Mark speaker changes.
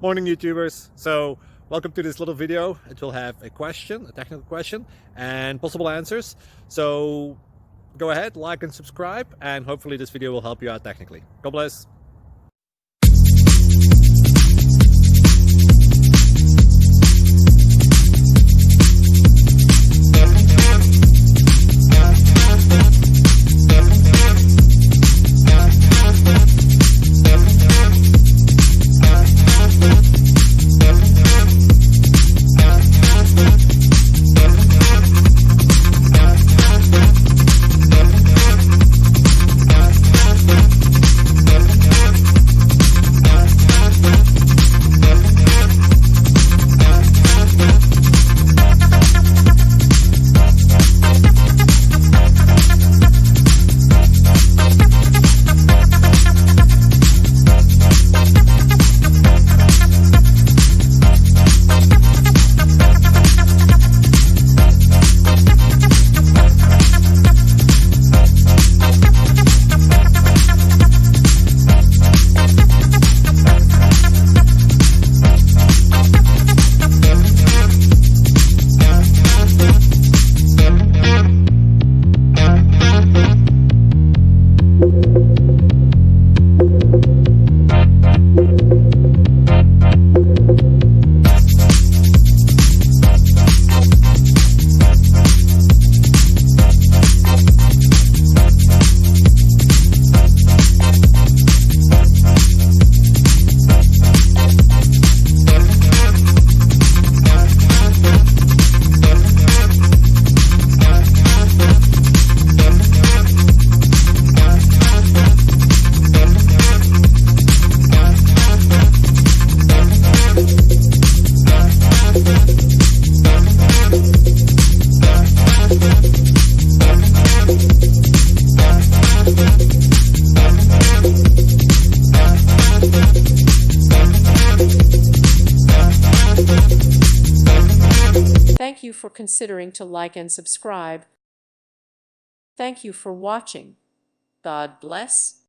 Speaker 1: Morning YouTubers. So welcome to this little video. It will have a question, a technical question, and possible answers. So go ahead, like and subscribe, and hopefully this video will help you out technically. God bless.
Speaker 2: Thank you for considering to like and subscribe. Thank you for watching. God bless.